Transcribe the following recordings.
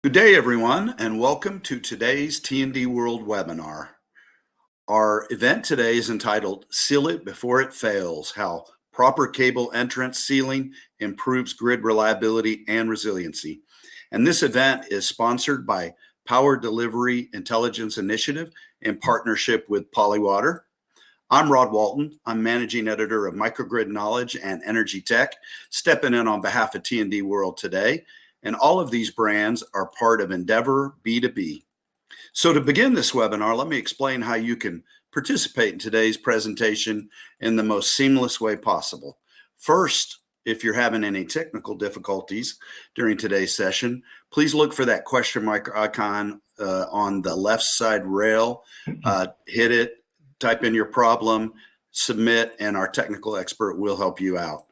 Good day, everyone, and welcome to today's T&D World webinar. Our event today is entitled Seal It Before It Fails, How Proper Cable Entrance Sealing Improves Grid Reliability and Resiliency. And this event is sponsored by Power Delivery Intelligence Initiative in partnership with Polywater. I'm Rod Walton. I'm Managing Editor of Microgrid Knowledge and Energy Tech, stepping in on behalf of T&D World today. And all of these brands are part of Endeavor B2B. So to begin this webinar, let me explain how you can participate in today's presentation in the most seamless way possible. First, if you're having any technical difficulties during today's session, please look for that question mark icon on the left side rail. Hit it, type in your problem, submit, and our technical expert will help you out.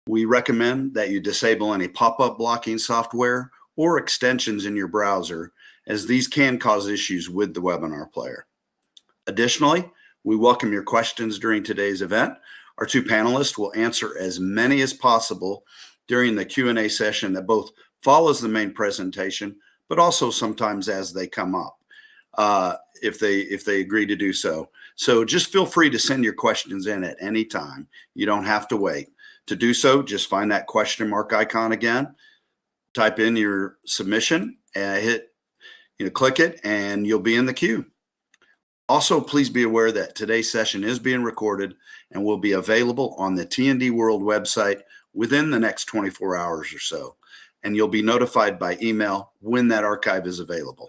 We recommend that you disable any pop-up blocking software or extensions in your browser, as these can cause issues with the webinar player. Additionally, we welcome your questions during today's event. Our two panelists will answer as many as possible during the Q&A session that both follows the main presentation, but also sometimes as they come up, if they agree to do so. So just feel free to send your questions in at any time. You don't have to wait. To do so, just find that question mark icon again, type in your submission, and click it, and you'll be in the queue. Also, please be aware that today's session is being recorded and will be available on the T&D World website within the next 24 hours or so, and you'll be notified by email when that archive is available.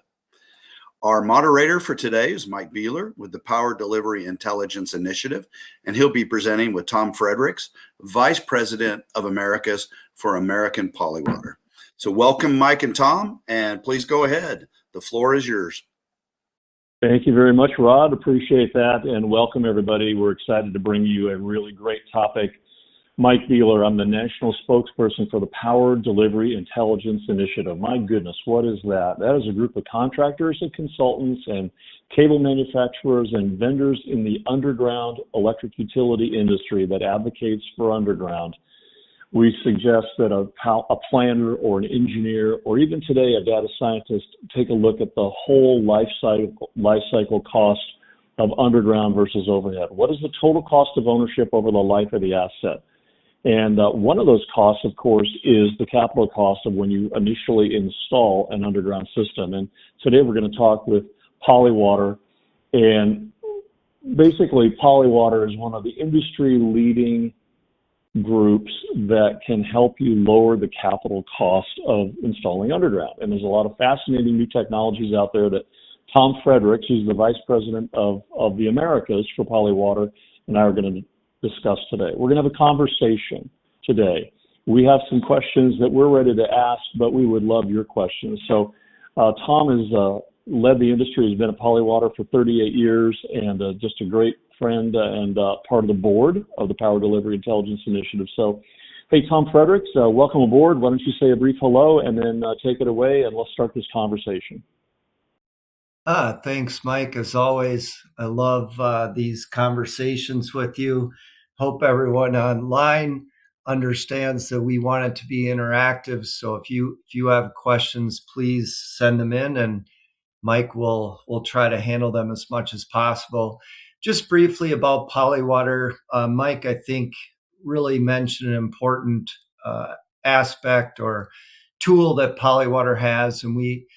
Our moderator for today is Mike Beeler with the Power Delivery Intelligence Initiative, and he'll be presenting with Tom Fredericks, Vice President of Americas for American Polywater. So welcome, Mike and Tom, and please go ahead. The floor is yours. Thank you very much, Rod. Appreciate that, and welcome, everybody. We're excited to bring you a really great topic. Mike Beeler, I'm the national spokesperson for the Power Delivery Intelligence Initiative. My goodness, what is that? That is a group of contractors and consultants and cable manufacturers and vendors in the underground electric utility industry that advocates for underground. We suggest that a planner or an engineer or even today a data scientist take a look at the whole life cycle cost of underground versus overhead. What is the total cost of ownership over the life of the asset? And one of those costs, of course, is the capital cost of when you initially install an underground system. And today we're going to talk with Polywater. And basically, Polywater is one of the industry-leading groups that can help you lower the capital cost of installing underground. And there's a lot of fascinating new technologies out there that Tom Fredericks, who's the Vice President of the Americas for Polywater, and I are going to discuss today. We're going to have a conversation today. We have some questions that we're ready to ask, but we would love your questions. So Tom has led the industry. He's been at Polywater for 38 years and just a great friend and part of the board of the Power Delivery Intelligence Initiative. So, hey, Tom Fredericks, welcome aboard. Why don't you say a brief hello and then take it away, and let's start this conversation. Thanks, Mike. As always, I love these conversations with you. Hope everyone online understands that we want it to be interactive. So if you have questions, please send them in, and Mike will try to handle them as much as possible. Just briefly about Polywater, Mike, I think really mentioned an important aspect or tool that Polywater has, and we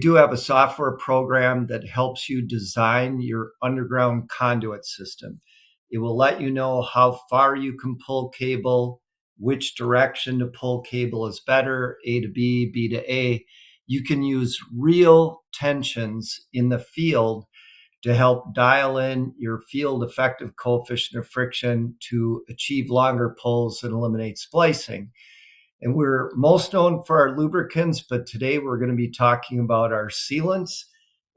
do have a software program that helps you design your underground conduit system. It will let you know how far you can pull cable, which direction to pull cable is better, A to B, B to A. You can use real tensions in the field to help dial in your field effective coefficient of friction to achieve longer pulls and eliminate splicing. And we're most known for our lubricants, but today we're going to be talking about our sealants,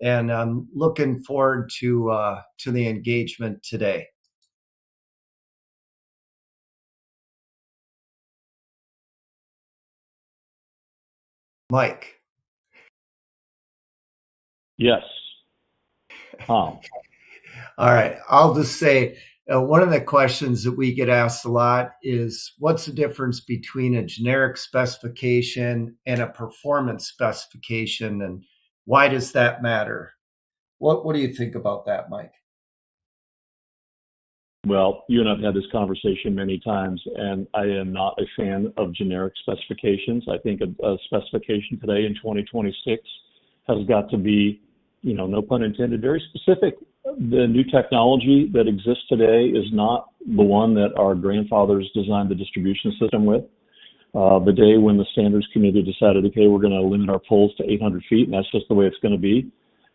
and I'm looking forward to the engagement today. Mike. Yes. Tom. All right. I'll just say One of the questions that we get asked a lot is what's the difference between a generic specification and a performance specification, and why does that matter? What do you think about that, Mike? Well, you and I've had this conversation many times, and I am not a fan of generic specifications. I think a specification today in 2026 has got to be, no pun intended, very specific. The new technology that exists today is not the one that our grandfathers designed the distribution system with. The day when the standards committee decided, okay, we're going to limit our poles to 800 feet, and that's just the way it's going to be.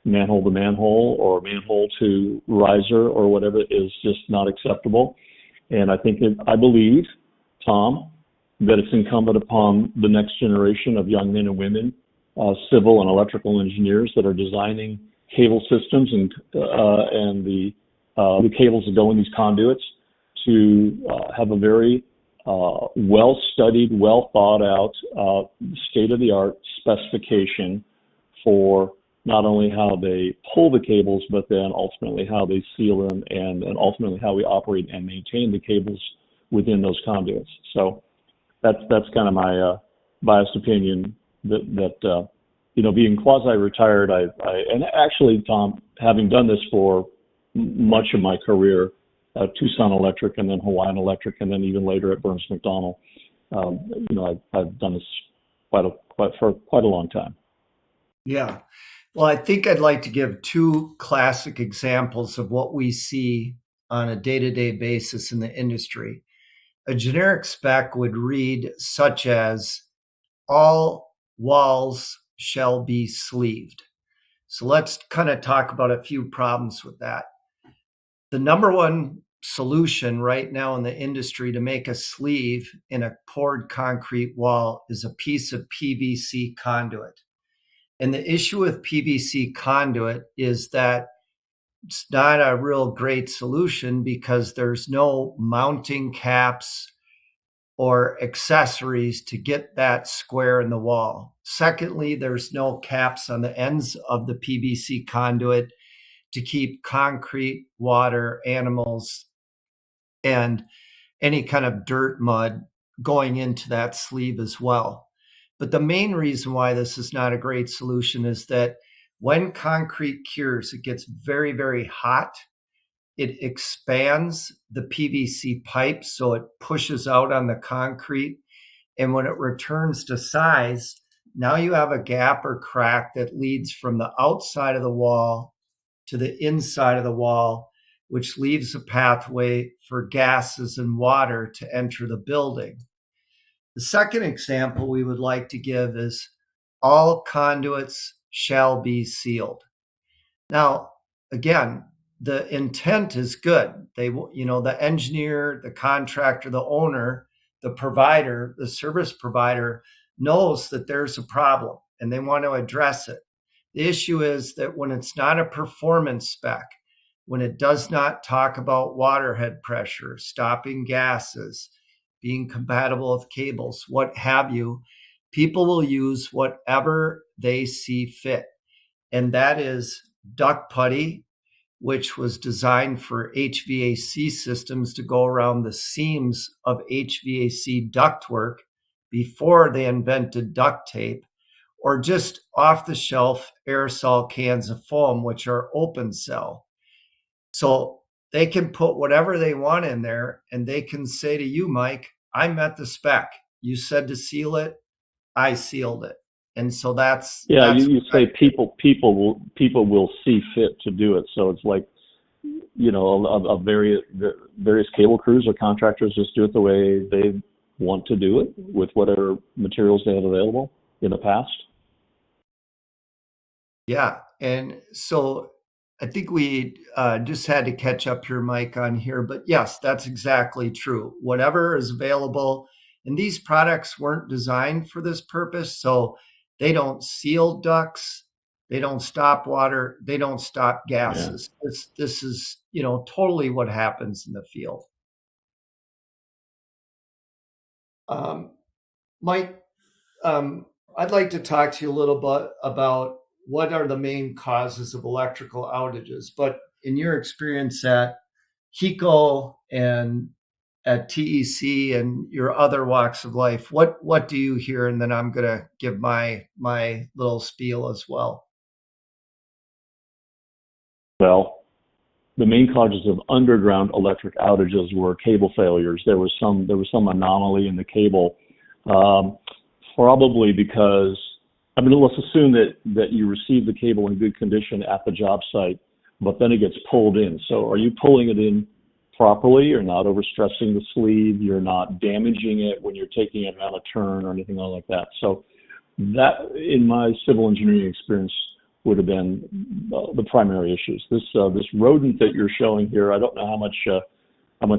Manhole to manhole or manhole to riser or whatever is just not acceptable. And I believe, Tom, that it's incumbent upon the next generation of young men and women, civil and electrical engineers that are designing cable systems and the cables that go in these conduits to have a very well-studied, well-thought-out, state-of-the-art specification for not only how they pull the cables, but then ultimately how they seal them and ultimately how we operate and maintain the cables within those conduits. So that's kind of my biased opinion that being quasi-retired, and actually, Tom, having done this for much of my career, Tucson Electric and then Hawaiian Electric and then even later at Burns McDonnell, I've done this for quite a long time. Yeah. Well, I think I'd like to give two classic examples of what we see on a day-to-day basis in the industry. A generic spec would read such as, all walls shall be sleeved. So let's kind of talk about a few problems with that. The number one solution right now in the industry to make a sleeve in a poured concrete wall is a piece of PVC conduit. And the issue with PVC conduit is that it's not a real great solution because there's no mounting caps or accessories to get that square in the wall. Secondly, there's no caps on the ends of the PVC conduit to keep concrete, water, animals, and any kind of dirt, mud going into that sleeve as well. But the main reason why this is not a great solution is that when concrete cures, it gets very, very hot. It expands the PVC pipe, so it pushes out on the concrete. And when it returns to size, now you have a gap or crack that leads from the outside of the wall to the inside of the wall, which leaves a pathway for gases and water to enter the building. The second example we would like to give is all conduits shall be sealed. Now, again, the intent is good. The engineer, the contractor, the owner, the provider, the service provider knows that there's a problem and they want to address it. The issue is that when it's not a performance spec, when it does not talk about water head pressure, stopping gases, being compatible with cables, what have you, people will use whatever they see fit. And that is duct putty, which was designed for HVAC systems to go around the seams of HVAC ductwork before they invented duct tape, or just off the shelf aerosol cans of foam, which are open cell. So they can put whatever they want in there and they can say to you, Mike, I met the spec. You said to seal it. I sealed it. And so that's you say people will see fit to do it. So it's like, various cable crews or contractors just do it the way they want to do it with whatever materials they have available in the past. Yeah. And so I think we just had to catch up your mic on here, but yes, that's exactly true. Whatever is available, and these products weren't designed for this purpose. So they don't seal ducts, they don't stop water, they don't stop gases. Yeah. This is, totally what happens in the field. Mike, I'd like to talk to you a little bit about what are the main causes of electrical outages. But in your experience at HECO and at TEC and your other walks of life, what do you hear? And then I'm going to give my little spiel as well. Well, the main causes of underground electric outages were cable failures. There was some anomaly in the cable, probably because, I mean, let's assume that you receive the cable in good condition at the job site, but then it gets pulled in. So are you pulling it in properly? You're not overstressing the sleeve. You're not damaging it when you're taking it on a turn or anything like that. So that, in my civil engineering experience, would have been the primary issues. This rodent that you're showing here, I don't know how much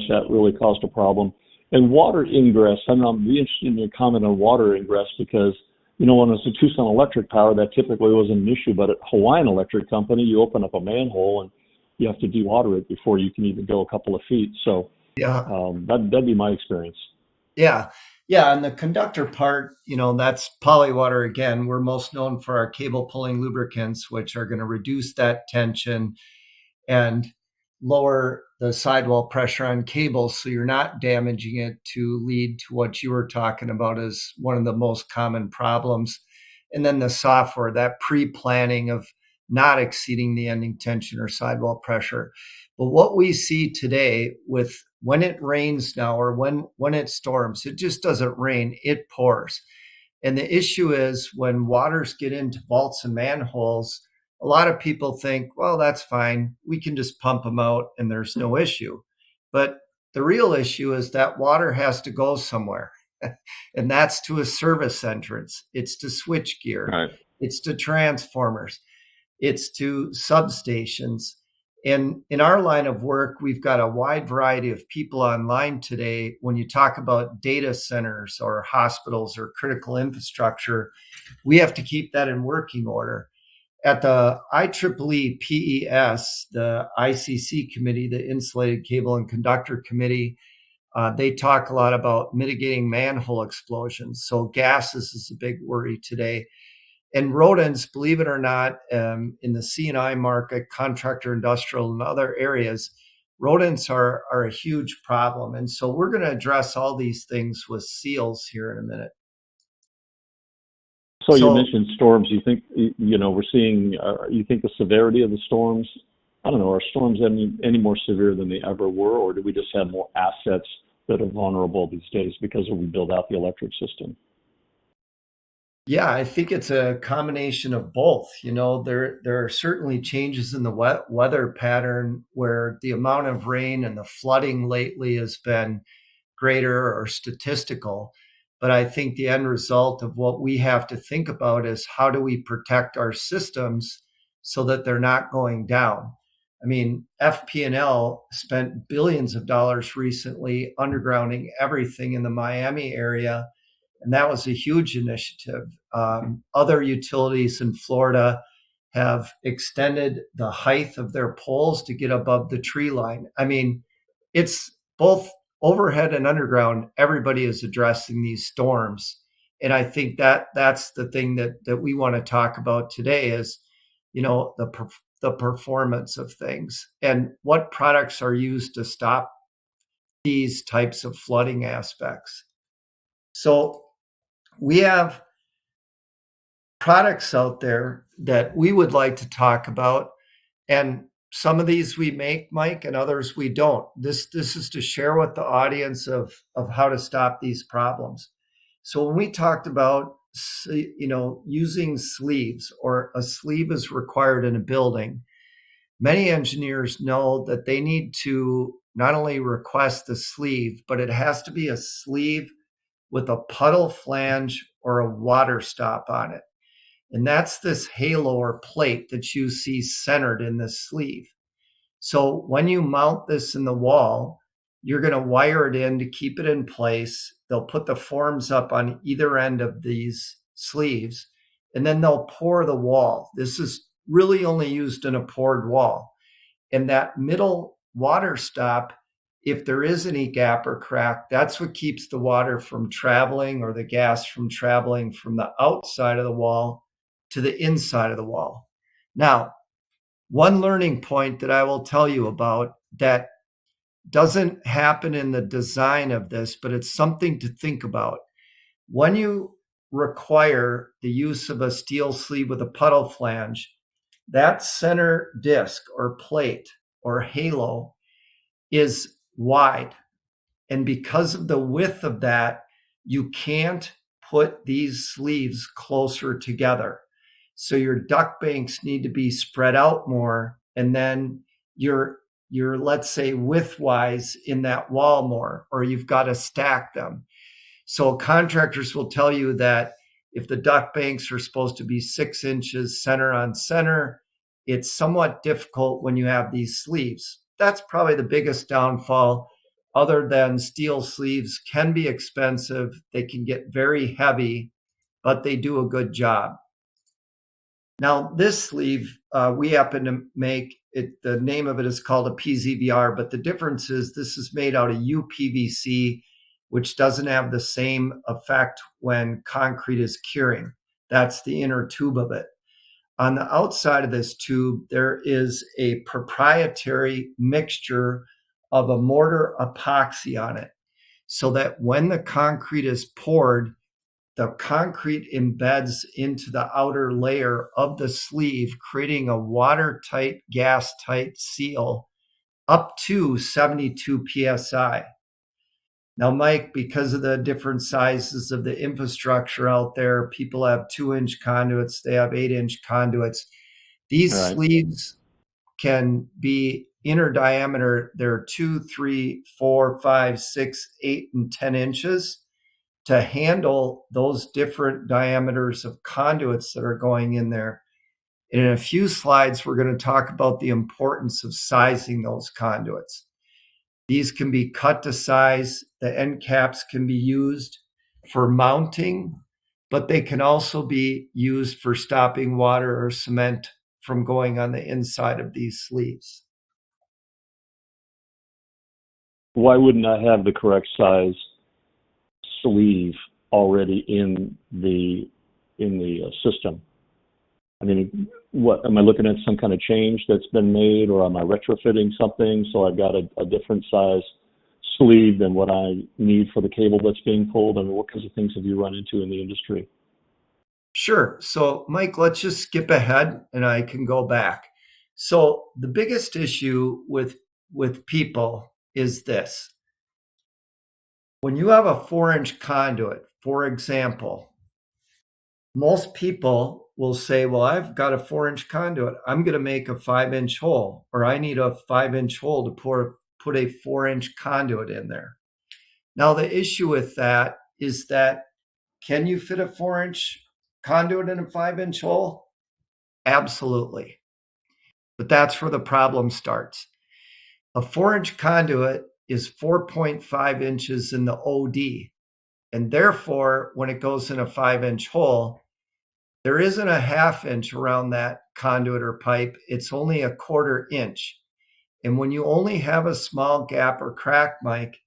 that really caused a problem. And water ingress, I'm be interested in your comment on water ingress, because when it's a Tucson Electric Power, that typically wasn't an issue, but at Hawaiian Electric Company, you open up a manhole and you have to dewater it before you can even go a couple of feet. So Yeah. That'd be my experience. Yeah. Yeah. And the conductor part, that's polywater again. We're most known for our cable pulling lubricants, which are going to reduce that tension and lower the sidewall pressure on cables so you're not damaging it, to lead to what you were talking about as one of the most common problems. And then the software, that pre-planning of not exceeding the ending tension or sidewall pressure. But what we see today with when it rains now, or when it storms, it just doesn't rain, it pours. And the issue is when waters get into vaults and manholes, a lot of people think, well, that's fine. We can just pump them out and there's no issue. But the real issue is that water has to go somewhere. And that's to a service entrance. It's to switch gear. Right. It's to transformers. It's to substations. And in our line of work, we've got a wide variety of people online today. When you talk about data centers or hospitals or critical infrastructure, we have to keep that in working order. At the IEEE PES, the ICC committee, the Insulated Cable and Conductor Committee, they talk a lot about mitigating manhole explosions. So gases is a big worry today. And rodents, believe it or not, in the C&I market, contractor, industrial, and other areas, rodents are a huge problem. And so we're going to address all these things with seals here in a minute. So you mentioned storms. You think, we're seeing, you think the severity of the storms, I don't know, are storms any more severe than they ever were, or do we just have more assets that are vulnerable these days because we build out the electric system? Yeah, I think it's a combination of both. There are certainly changes in the weather pattern where the amount of rain and the flooding lately has been greater or statistical. But I think the end result of what we have to think about is how do we protect our systems so that they're not going down? I mean, FP&L spent billions of dollars recently undergrounding everything in the Miami area, and that was a huge initiative. Other utilities in Florida have extended the height of their poles to get above the tree line. I mean, it's both overhead and underground. Everybody is addressing these storms. And I think that's the thing that we want to talk about today is, the performance of things and what products are used to stop these types of flooding aspects. So we have products out there that we would like to talk about, and some of these we make, Mike, and others we don't. This is to share with the audience of how to stop these problems. So when we talked about using sleeves, or a sleeve is required in a building, many engineers know that they need to not only request the sleeve, but it has to be a sleeve with a puddle flange or a water stop on it. And that's this halo or plate that you see centered in the sleeve. So when you mount this in the wall, you're going to wire it in to keep it in place. They'll put the forms up on either end of these sleeves, and then they'll pour the wall. This is really only used in a poured wall. And that middle water stop, if there is any gap or crack, that's what keeps the water from traveling, or the gas from traveling from the outside of the wall to the inside of the wall. Now, one learning point that I will tell you about, that doesn't happen in the design of this, but it's something to think about. When you require the use of a steel sleeve with a puddle flange, that center disc or plate or halo is wide. And because of the width of that, you can't put these sleeves closer together. So your duct banks need to be spread out more, and then you're let's say widthwise in that wall more, or you've got to stack them. So contractors will tell you that if the duct banks are supposed to be 6 inches center on center, it's somewhat difficult when you have these sleeves. That's probably the biggest downfall, other than steel sleeves can be expensive. They can get very heavy, but they do a good job. Now, this sleeve, we happen to make it, the name of it is called a PZVR, but the difference is this is made out of UPVC, which doesn't have the same effect when concrete is curing. That's the inner tube of it. On the outside of this tube, there is a proprietary mixture of a mortar epoxy on it, so that when the concrete is poured, the concrete embeds into the outer layer of the sleeve, creating a watertight, gas-tight seal up to 72 psi. Now, Mike, because of the different sizes of the infrastructure out there, people have 2-inch conduits, they have 8-inch conduits. These Right. sleeves can be inner diameter. They're 2, 3, 4, 5, 6, 8, and 10 inches to handle those different diameters of conduits that are going in there. And in a few slides, we're going to talk about the importance of sizing those conduits. These can be cut to size. The end caps can be used for mounting, but they can also be used for stopping water or cement from going on the inside of these sleeves. Why wouldn't I have the correct size sleeve already in the system? I mean, what am I looking at? Some kind of change that's been made, or am I retrofitting something so I've got a different size sleeve than what I need for the cable that's being pulled? I mean, what kinds of things have you run into in the industry? Sure. So, Mike, let's just skip ahead and I can go back. So, the biggest issue with people is this. When you have a 4-inch conduit, for example, most people will say, well, I've got a 4-inch conduit. I'm going to make a 5-inch hole, or I need a 5-inch hole to put a 4-inch conduit in there. Now, the issue with that is that can you fit a 4-inch conduit in a 5-inch hole? Absolutely. But that's where the problem starts. A 4-inch conduit is 4.5 inches in the OD. And therefore, when it goes in a 5-inch hole, there isn't a 1/2 inch around that conduit or pipe. It's only a 1/4 inch. And when you only have a small gap or crack, Mike,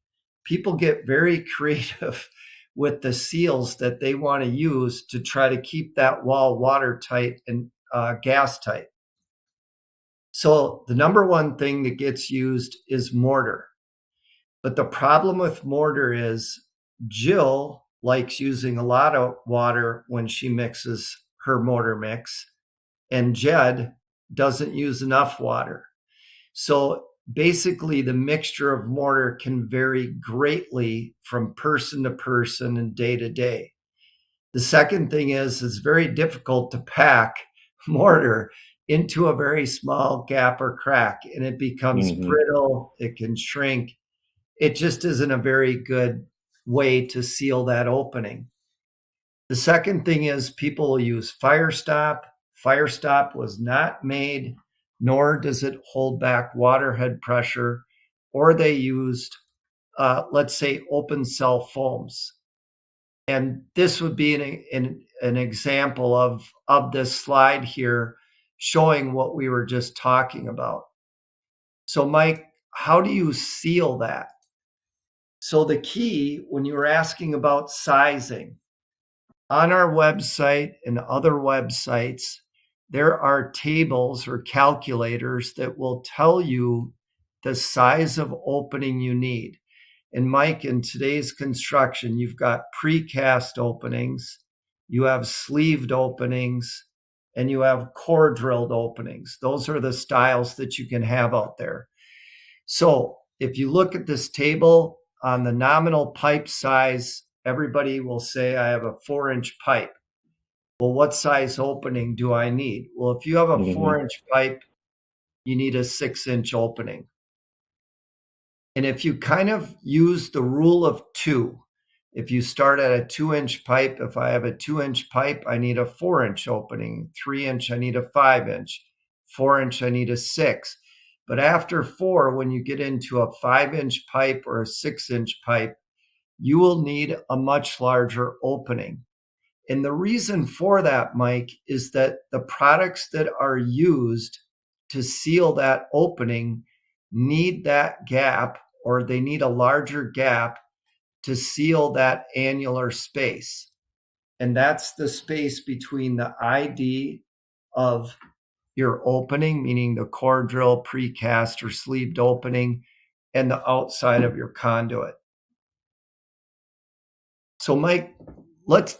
people get very creative with the seals that they want to use to try to keep that wall watertight and gas tight. So the number one thing that gets used is mortar. But the problem with mortar is Jill likes using a lot of water when she mixes her mortar mix, and Jed doesn't use enough water. So basically, the mixture of mortar can vary greatly from person to person and day to day. The second thing is it's very difficult to pack mortar into a very small gap or crack, and it becomes brittle, it can shrink. It just isn't a very good way to seal that opening. The second thing is people will use Firestop. Firestop was not made, nor does it hold back water head pressure, or they used, let's say, open cell foams. And this would be an example of this slide here showing what we were just talking about. So, Mike, how do you seal that? So the key, when you were asking about sizing, on our website and other websites, there are tables or calculators that will tell you the size of opening you need. And Mike, in today's construction, you've got precast openings, you have sleeved openings, and you have core drilled openings. Those are the styles that you can have out there. So if you look at this table on the nominal pipe size, everybody will say, I have a 4-inch pipe. Well, what size opening do I need? Well, if you have a 4-inch pipe, you need a 6-inch opening. And if you kind of use the rule of 2, if you start at a 2-inch pipe, if I have a 2-inch pipe, I need a 4-inch opening. 3-inch, I need a 5-inch. 4-inch, I need a 6. But after 4, when you get into a 5-inch pipe or a 6-inch pipe, you will need a much larger opening. And the reason for that, Mike, is that the products that are used to seal that opening need that gap, or they need a larger gap to seal that annular space. And that's the space between the ID of your opening, meaning the core drill, precast, or sleeved opening, and the outside of your conduit. So, Mike, let's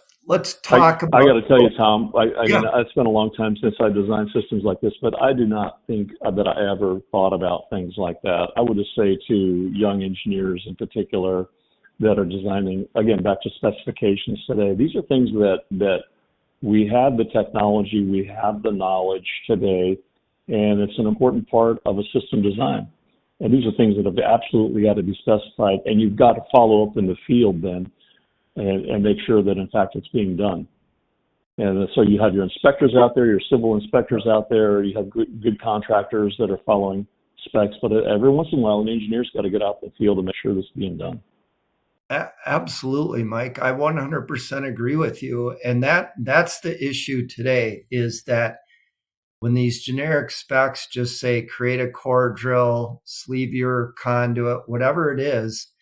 talk about. I got to tell you, Tom. I Yeah. mean, it's been a long time since I designed systems like this, but I do not think that I ever thought about things like that. I would just say to young engineers in particular that are designing, again, back to specifications today, these are things that we have the technology, we have the knowledge today, and it's an important part of a system design. And these are things that have absolutely got to be specified, and you've got to follow up in the field then and make sure that, in fact, it's being done. And so you have your inspectors out there, your civil inspectors out there, you have good contractors that are following specs, but every once in a while, an engineer's got to get out in the field and make sure this is being done. Absolutely, Mike. I 100% agree with you. And that's the issue today, is that when these generic specs just say create a core drill, sleeve your conduit, whatever it is,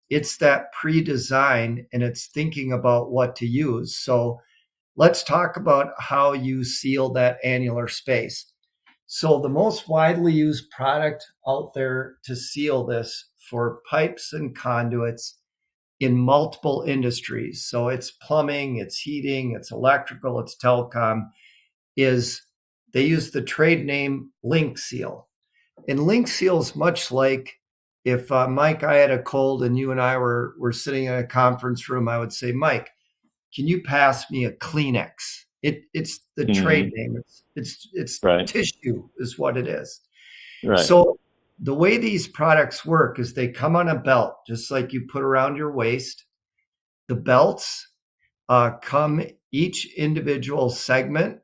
it's that pre-design and it's thinking about what to use. So let's talk about how you seal that annular space. So the most widely used product out there to seal this for pipes and conduits in multiple industries, so it's plumbing, it's heating, it's electrical, it's telecom, is they use the trade name Link Seal. And Link Seal is much like if, Mike, I had a cold and you and I were sitting in a conference room, I would say, Mike, can you pass me a Kleenex? It's the trade name. It's Right. Tissue is what it is. Right. So the way these products work is they come on a belt, just like you put around your waist. The belts come, each individual segment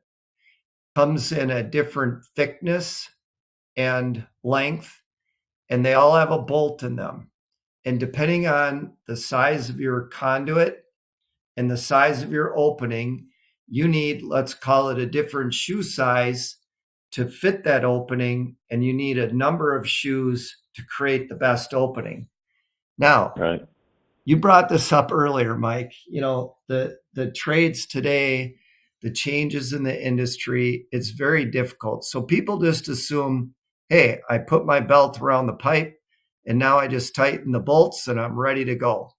comes in a different thickness and length, and they all have a bolt in them. And depending on the size of your conduit and the size of your opening, you need, let's call it a different shoe size to fit that opening, and you need a number of shoes to create the best opening. Now, Right. You brought this up earlier, Mike. You know, the trades today, the changes in the industry, it's very difficult. So people just assume, hey, I put my belt around the pipe and now I just tighten the bolts and I'm ready to go.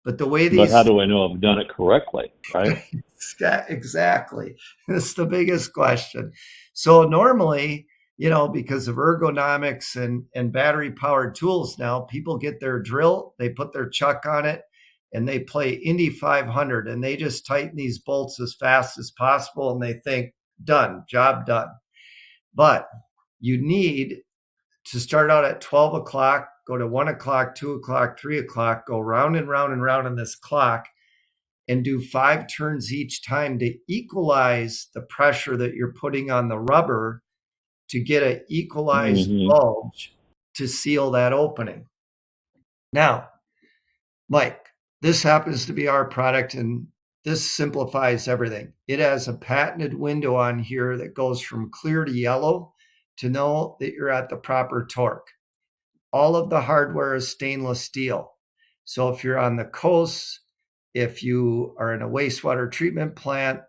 But the way But how do I know I've done it correctly, right? Exactly. That's the biggest question. So normally, you know, because of ergonomics and battery powered tools now, people get their drill, they put their chuck on it, and they play Indy 500, and they just tighten these bolts as fast as possible, and they think, done, job done. But you need to start out at 12 o'clock, go to 1 o'clock, 2 o'clock, 3 o'clock, go round and round and round on this clock, and do 5 turns each time to equalize the pressure that you're putting on the rubber to get an equalized bulge to seal that opening. Now, Mike, this happens to be our product, and this simplifies everything. It has a patented window on here that goes from clear to yellow to know that you're at the proper torque. All of the hardware is stainless steel. So if you're on the coast, if you are in a wastewater treatment plant,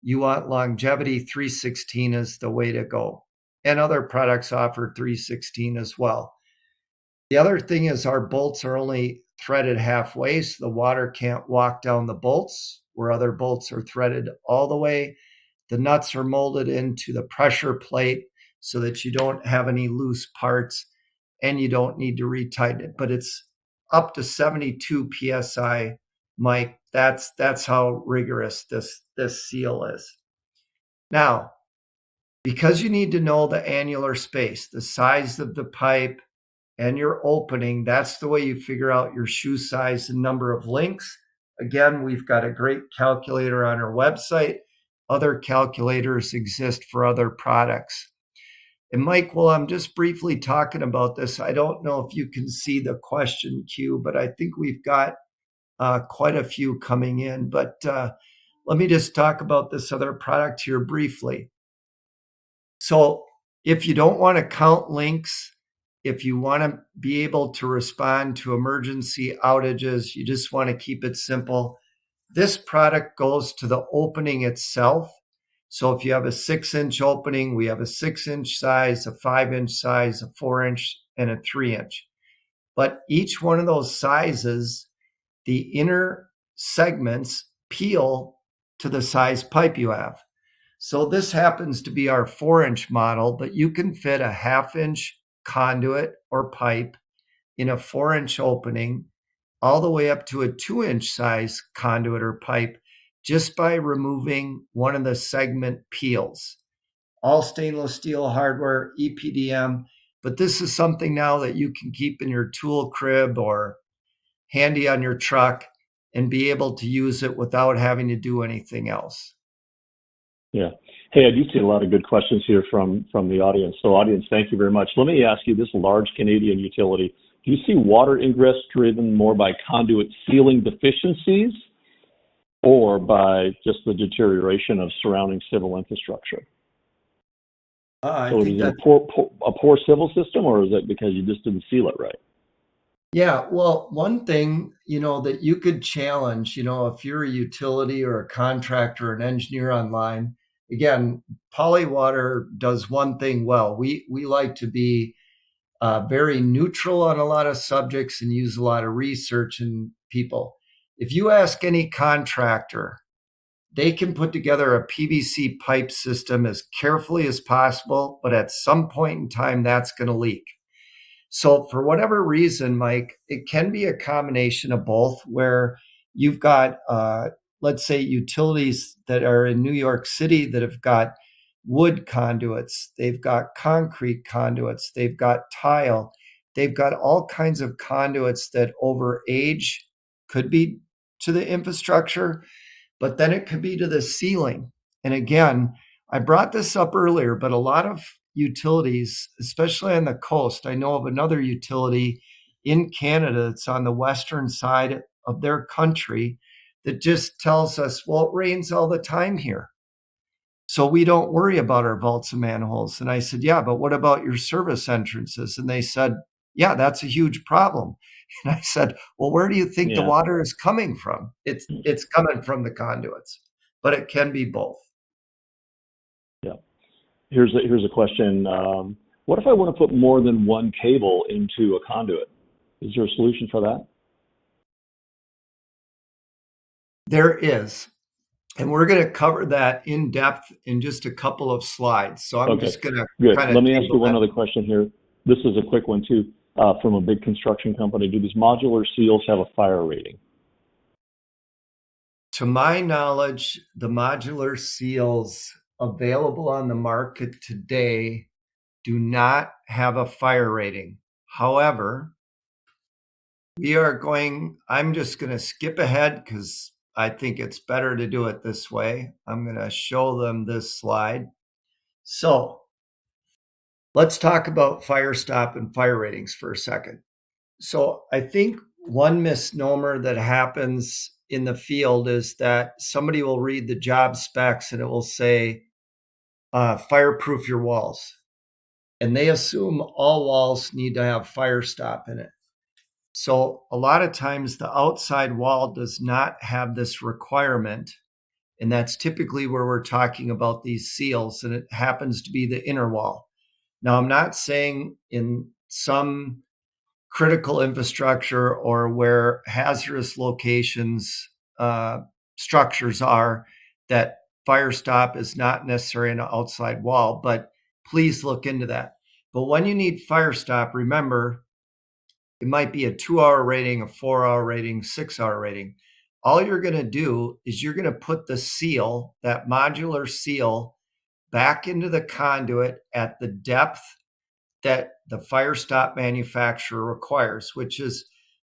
you want longevity, 316 is the way to go. And other products offer 316 as well. The other thing is our bolts are only threaded halfway, so the water can't walk down the bolts, where other bolts are threaded all the way. The nuts are molded into the pressure plate so that you don't have any loose parts and you don't need to retighten it. But it's up to 72 psi, Mike. That's how rigorous this seal is. Now, because you need to know the annular space, the size of the pipe, and your opening, that's the way you figure out your shoe size and number of links. Again, we've got a great calculator on our website. Other calculators exist for other products. And Mike, while I'm just briefly talking about this, I don't know if you can see the question queue, but I think we've got quite a few coming in. But let me just talk about this other product here briefly. So if you don't want to count links, if you want to be able to respond to emergency outages, you just want to keep it simple, this product goes to the opening itself. So if you have a 6-inch opening, we have a 6-inch size, a 5-inch size, a 4-inch, and a 3-inch. But each one of those sizes, the inner segments peel to the size pipe you have. So this happens to be our 4-inch model, but you can fit a 1/2-inch conduit or pipe in a 4-inch opening all the way up to a 2-inch size conduit or pipe just by removing one of the segment peels. All stainless steel hardware, EPDM, but this is something now that you can keep in your tool crib or handy on your truck and be able to use it without having to do anything else. Yeah. Hey, I do see a lot of good questions here from the audience. So audience, thank you very much. Let me ask you, this large Canadian utility, do you see water ingress driven more by conduit sealing deficiencies or by just the deterioration of surrounding civil infrastructure? So is it a poor civil system, or is it because you just didn't seal it right? Yeah, well, one thing, that you could challenge, if you're a utility or a contractor, an engineer online, again, Polywater does one thing well. We like to be very neutral on a lot of subjects and use a lot of research and people. If you ask any contractor, they can put together a PVC pipe system as carefully as possible, but at some point in time, that's going to leak. So for whatever reason, Mike, it can be a combination of both where you've got, let's say, utilities that are in New York City that have got wood conduits, they've got concrete conduits, they've got tile, they've got all kinds of conduits that over age could be to the infrastructure, but then it could be to the ceiling. And again, I brought this up earlier, but a lot of utilities, especially on the coast, I know of another utility in Canada that's on the western side of their country that just tells us, well, it rains all the time here, so we don't worry about our vaults and manholes. And I said, yeah, but what about your service entrances? And they said, yeah, that's a huge problem. And I said, well, where do you think the water is coming from? It's coming from the conduits, but it can be both. Yeah. Here's a question. What if I want to put more than one cable into a conduit? Is there a solution for that? There is. And we're going to cover that in depth in just a couple of slides. So I'm just going to kind of let me ask you one other question here. This is a quick one too, from a big construction company. Do these modular seals have a fire rating? To my knowledge, the modular seals available on the market today do not have a fire rating. However, I'm just going to skip ahead because I think it's better to do it this way. I'm going to show them this slide. So let's talk about fire stop and fire ratings for a second. So I think one misnomer that happens in the field is that somebody will read the job specs and it will say, fireproof your walls. And they assume all walls need to have fire stop in it. So a lot of times the outside wall does not have this requirement. And that's typically where we're talking about these seals. And it happens to be the inner wall. Now, I'm not saying in some critical infrastructure or where hazardous locations, structures are, that fire stop is not necessarily an outside wall, but please look into that. But when you need fire stop, remember, it might be a 2-hour rating, a 4-hour rating, 6-hour rating. All you're going to do is you're going to put the seal, that modular seal, back into the conduit at the depth that the fire stop manufacturer requires, which is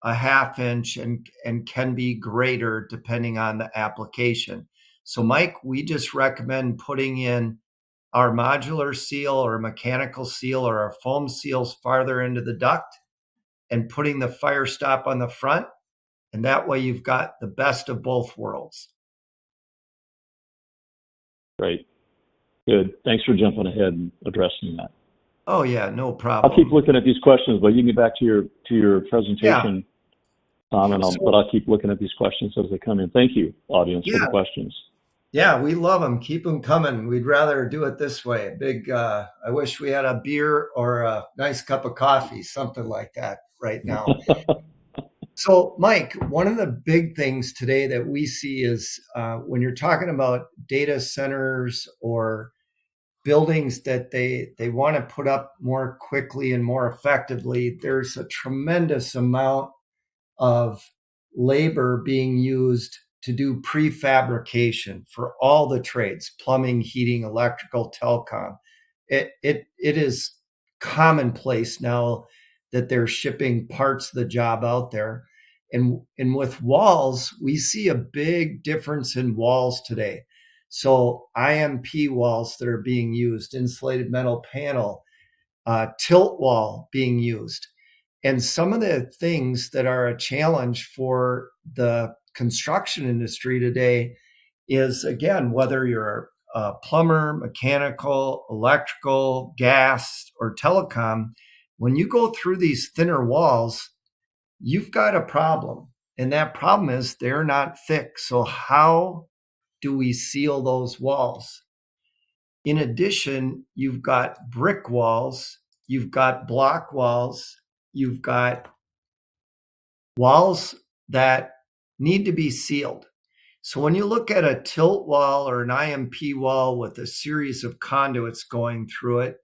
a half inch and can be greater depending on the application. So, Mike, we just recommend putting in our modular seal or mechanical seal or our foam seals farther into the duct and putting the fire stop on the front. And that way you've got the best of both worlds. Great. Good. Thanks for jumping ahead and addressing that. Oh yeah, no problem. I'll keep looking at these questions, but you can get back to your presentation, Tom, and I'll keep looking at these questions as they come in. Thank you, audience, for the questions. Yeah, we love them. Keep them coming. We'd rather do it this way. I wish we had a beer or a nice cup of coffee, something like that right now. So, Mike, one of the big things today that we see is when you're talking about data centers or buildings that they want to put up more quickly and more effectively, there's a tremendous amount of labor being used to do prefabrication for all the trades: plumbing, heating, electrical, telecom. It is commonplace now that they're shipping parts of the job out there. And with walls, we see a big difference in walls today. So IMP walls that are being used, insulated metal panel, tilt wall being used. And some of the things that are a challenge for the construction industry today is, again, whether you're a plumber, mechanical, electrical, gas, or telecom, when you go through these thinner walls, you've got a problem. And that problem is they're not thick. So how do we seal those walls? In addition, you've got brick walls, you've got block walls, you've got walls that need to be sealed. So when you look at a tilt wall or an IMP wall with a series of conduits going through it,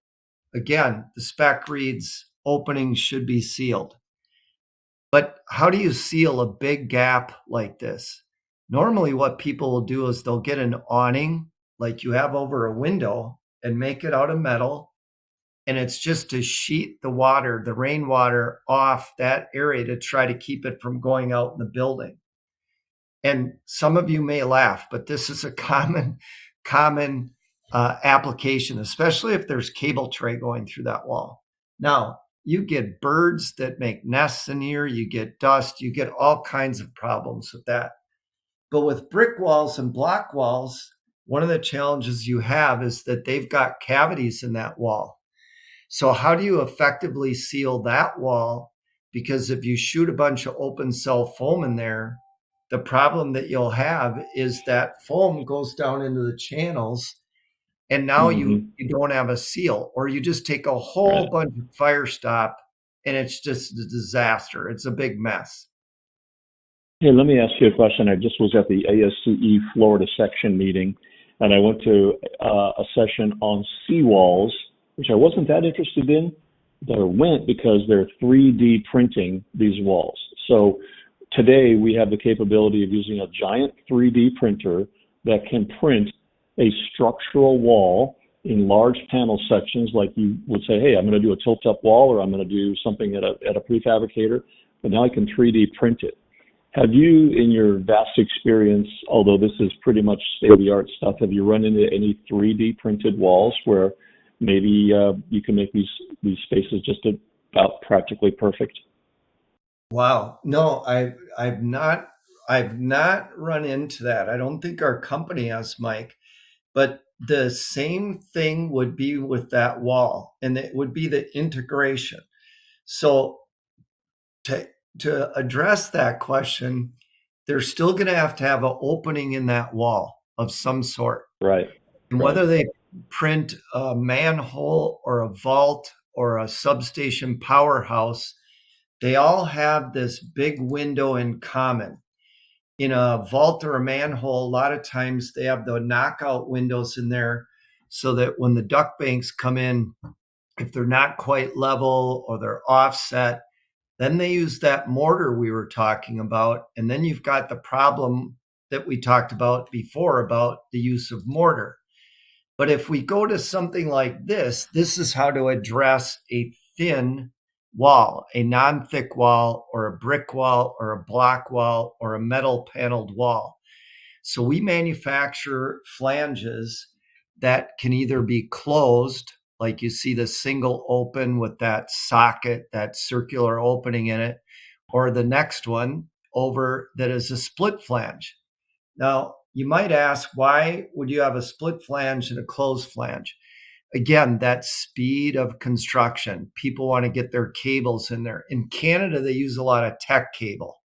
again, the spec reads openings should be sealed. But how do you seal a big gap like this? Normally what people will do is they'll get an awning like you have over a window and make it out of metal. And it's just to sheet the water, the rainwater, off that area to try to keep it from going out in the building. And some of you may laugh, but this is a common application, especially if there's cable tray going through that wall. Now, you get birds that make nests in here, you get dust, you get all kinds of problems with that. But with brick walls and block walls, one of the challenges you have is that they've got cavities in that wall. So how do you effectively seal that wall? Because if you shoot a bunch of open cell foam in there, the problem that you'll have is that foam goes down into the channels, and now you don't have a seal, or you just take a whole bunch of fire stop and it's just a disaster. It's a big mess. Hey, let me ask you a question. I just was at the ASCE Florida section meeting, and I went to a session on seawalls, which I wasn't that interested in, but I went because they're 3D printing these walls. So today we have the capability of using a giant 3D printer that can print a structural wall in large panel sections, like you would say, hey, I'm going to do a tilt-up wall, or I'm going to do something at a prefabricator, but now I can 3D print it. Have you, in your vast experience, although this is pretty much state-of-the-art stuff, have you run into any 3D printed walls where maybe you can make these spaces just about practically perfect? Wow. No, I've not run into that. I don't think our company has, Mike. But the same thing would be with that wall, and it would be the integration. So to address that question, they're still going to have an opening in that wall of some sort. Right. And whether they print a manhole or a vault or a substation powerhouse, they all have this big window in common. In a vault or a manhole, a lot of times they have the knockout windows in there so that when the duct banks come in, if they're not quite level or they're offset, then they use that mortar we were talking about. And then you've got the problem that we talked about before about the use of mortar. But if we go to something like this is how to address a thin wall, a non-thick wall or a brick wall or a block wall or a metal paneled wall. So we manufacture flanges that can either be closed, like you see the single open with that socket, that circular opening in it, or the next one over that is a split flange. Now, you might ask, why would you have a split flange and a closed flange? Again, that speed of construction. People want to get their cables in there. In Canada, they use a lot of tech cable.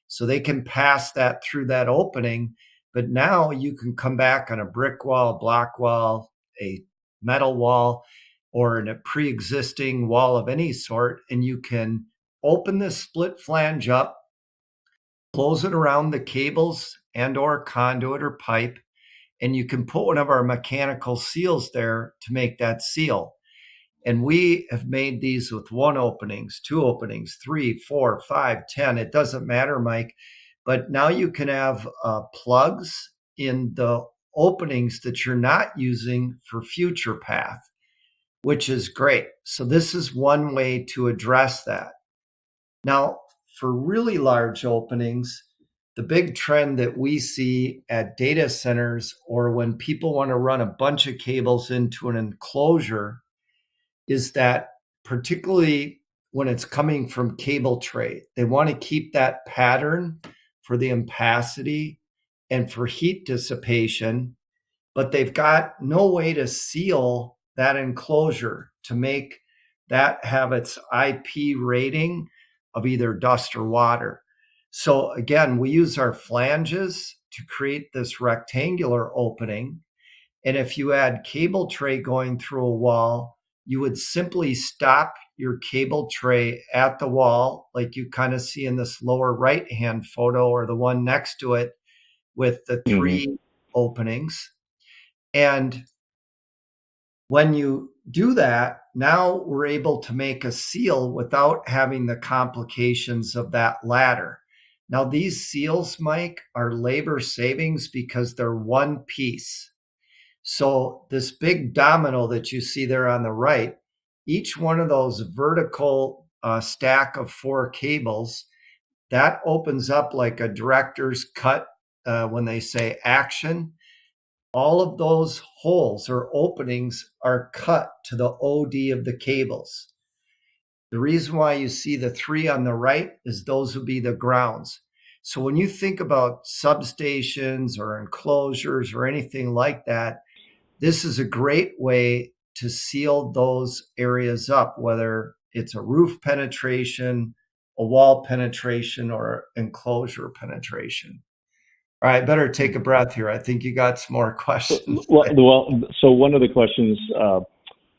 So they can pass that through that opening. But now you can come back on a brick wall, a block wall, a metal wall, or in a pre-existing wall of any sort, and you can open this split flange up, close it around the cables and or conduit or pipe, and you can put one of our mechanical seals there to make that seal. And we have made these with 1 openings, 2 openings, 3, 4, 5, 10. It doesn't matter, Mike. But now you can have plugs in the openings that you're not using for future path, which is great. So this is one way to address that. Now, for really large openings, the big trend that we see at data centers or when people want to run a bunch of cables into an enclosure is that, particularly when it's coming from cable tray, they want to keep that pattern for the ampacity and for heat dissipation, but they've got no way to seal that enclosure to make that have its IP rating of either dust or water. So again, we use our flanges to create this rectangular opening. And if you had cable tray going through a wall, you would simply stop your cable tray at the wall, like you kind of see in this lower right-hand photo or the one next to it with the 3 openings. And when you do that, now we're able to make a seal without having the complications of that ladder. Now, these seals, Mike, are labor savings because they're one piece. So this big domino that you see there on the right, each one of those vertical stack of 4 cables, that opens up like a director's cut when they say action. All of those holes or openings are cut to the OD of the cables. The reason why you see the 3 on the right is those would be the grounds. So when you think about substations or enclosures or anything like that, this is a great way to seal those areas up, whether it's a roof penetration, a wall penetration, or enclosure penetration. All right, better take a breath here. I think you got some more questions. So one of the questions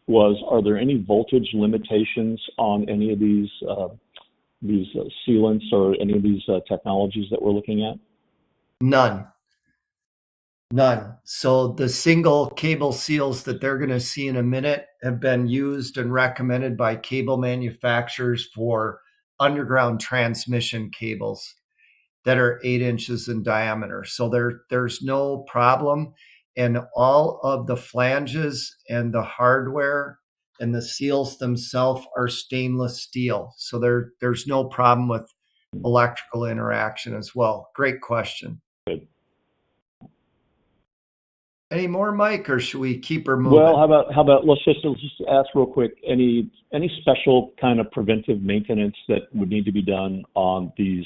was, are there any voltage limitations on any of these sealants or any of these technologies that we're looking at? None. So the single cable seals that they're going to see in a minute have been used and recommended by cable manufacturers for underground transmission cables that are 8 inches in diameter. So there's no problem. And all of the flanges and the hardware and the seals themselves are stainless steel. So there's no problem with electrical interaction as well. Great question. Good. Any more, Mike, or should we keep her moving? Well, how about let's just ask real quick, any special kind of preventive maintenance that would need to be done on these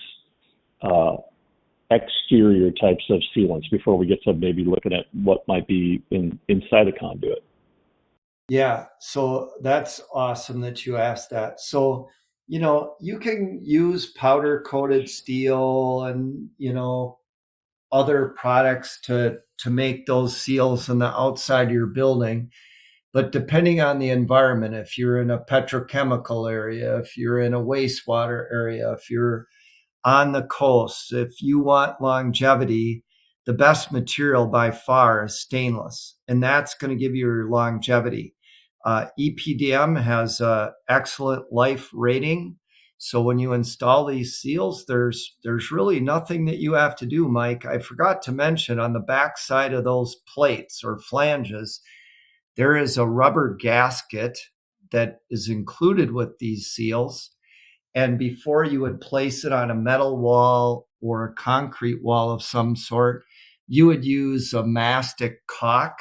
exterior types of sealants before we get to maybe looking at what might be inside a conduit? Yeah, so that's awesome that you asked that. So, you can use powder coated steel and, other products to make those seals on the outside of your building. But depending on the environment, if you're in a petrochemical area, if you're in a wastewater area, if you're on the coast, if you want longevity, the best material by far is stainless, and that's going to give you your longevity. EPDM has an excellent life rating. So when you install these seals, there's really nothing that you have to do, Mike. I forgot to mention on the back side of those plates or flanges, there is a rubber gasket that is included with these seals. And before you would place it on a metal wall or a concrete wall of some sort, you would use a mastic caulk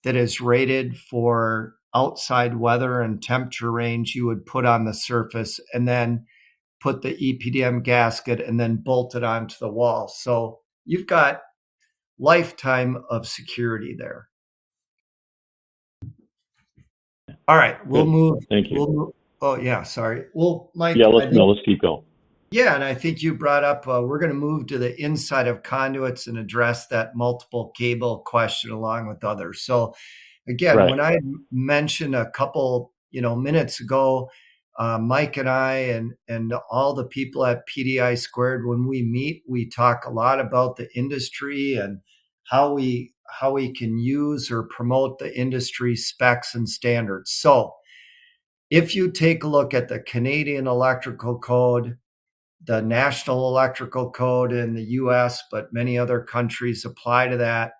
that is rated for outside weather and temperature range. You would put on the surface and then put the EPDM gasket and then bolt it onto the wall. So you've got lifetime of security there. All right, we'll Good. move. Thank you. We'll move. Oh yeah, sorry. Well, Mike. Yeah, let's keep going. Yeah, and I think you brought up we're going to move to the inside of conduits and address that multiple cable question along with others. So again, Right. when I mentioned a couple minutes ago, Mike and I and all the people at PDI Squared, when we meet, we talk a lot about the industry and how we can use or promote the industry specs and standards. So if you take a look at the Canadian Electrical Code, the National Electrical Code in the US, but many other countries apply to that,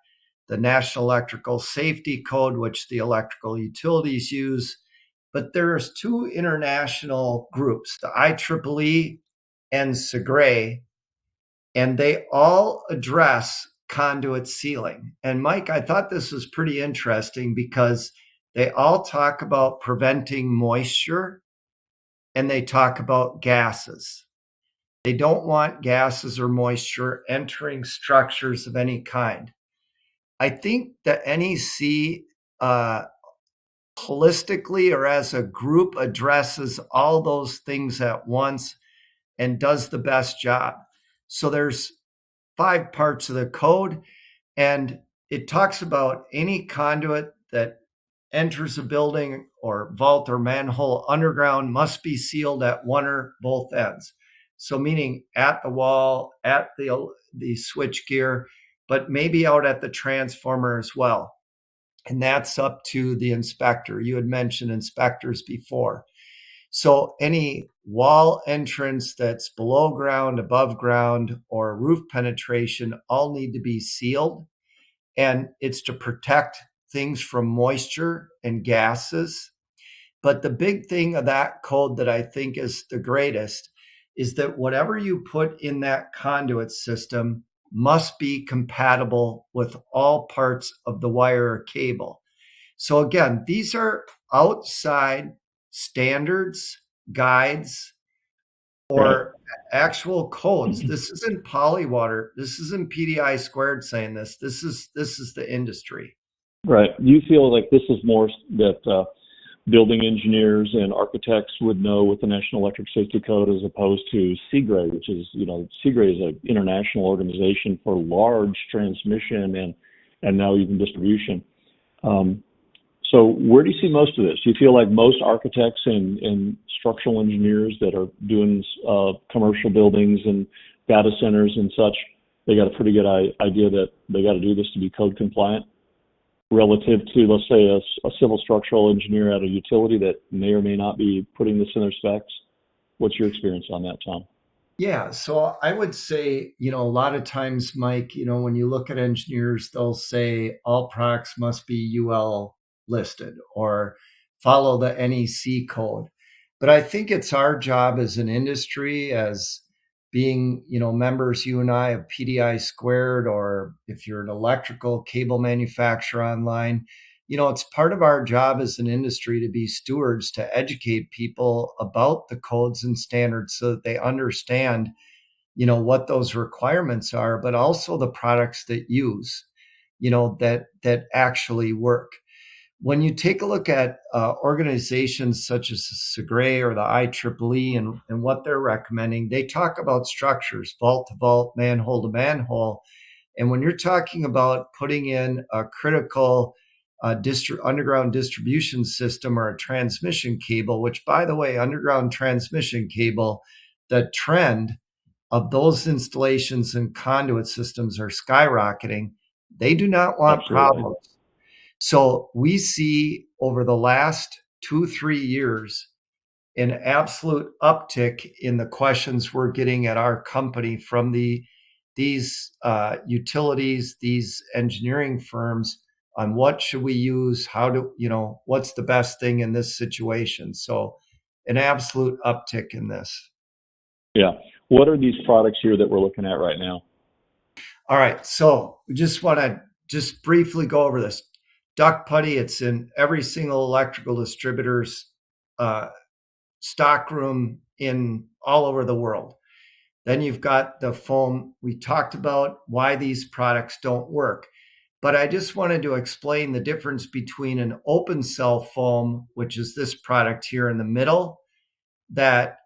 the National Electrical Safety Code, which the electrical utilities use. But there's two international groups, the IEEE and SEGRE, and they all address conduit sealing. And Mike, I thought this was pretty interesting because they all talk about preventing moisture and they talk about gases. They don't want gases or moisture entering structures of any kind. I think the NEC holistically or as a group addresses all those things at once and does the best job. So there's 5 parts of the code, and it talks about any conduit that enters a building or vault or manhole underground must be sealed at one or both ends. So meaning at the wall, at the switch gear, but maybe out at the transformer as well. And that's up to the inspector. You had mentioned inspectors before. So any wall entrance that's below ground, above ground, or roof penetration all need to be sealed. And it's to protect things from moisture and gases. But the big thing of that code that I think is the greatest is that whatever you put in that conduit system must be compatible with all parts of the wire or cable. So again, these are outside standards, guides, or actual codes. This isn't Polywater. This isn't PDI Squared saying this. This is the industry. Right. You feel like this is more that building engineers and architects would know with the National Electric Safety Code as opposed to SEGRE, which is, SEGRE is an international organization for large transmission and now even distribution. So where do you see most of this? Do you feel like most architects and structural engineers that are doing commercial buildings and data centers and such, they got a pretty good idea that they got to do this to be code compliant relative to, let's say, a civil structural engineer at a utility that may or may not be putting this in their specs? What's your experience on that, Tom? Yeah, so I would say, a lot of times, Mike, when you look at engineers, they'll say all products must be UL listed or follow the NEC code. But I think it's our job as an industry, as being, members, you and I, of PDI Squared, or if you're an electrical cable manufacturer online, it's part of our job as an industry to be stewards, to educate people about the codes and standards so that they understand, what those requirements are, but also the products that use, that actually work. When you take a look at organizations such as SEGRE or the IEEE and what they're recommending, they talk about structures, vault to vault, manhole to manhole. And when you're talking about putting in a critical underground distribution system or a transmission cable, which, by the way, underground transmission cable, the trend of those installations and conduit systems are skyrocketing. They do not want problems. So we see over the last 2-3 years an absolute uptick in the questions we're getting at our company from these utilities, these engineering firms on what should we use, what's the best thing in this situation. So an absolute uptick in this. Yeah. What are these products here that we're looking at right now? All right. So we just want to just briefly go over this. Duct putty, it's in every single electrical distributor's stockroom in all over the world. Then you've got the foam. We talked about why these products don't work, but I just wanted to explain the difference between an open cell foam, which is this product here in the middle, that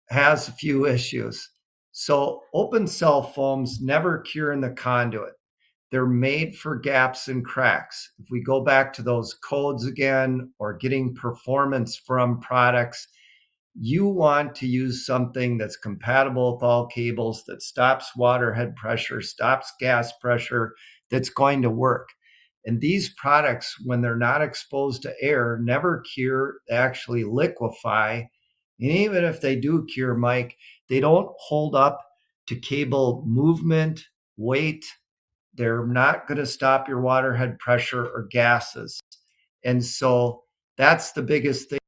has a few issues. So open cell foams never cure in the conduit. They're made for gaps and cracks. If we go back to those codes again, or getting performance from products, you want to use something that's compatible with all cables, that stops water head pressure, stops gas pressure, that's going to work. And these products, when they're not exposed to air, never cure, they actually liquefy. And even if they do cure, Mike, they don't hold up to cable movement, weight. They're not going to stop your water head pressure or gases. And so that's the biggest thing.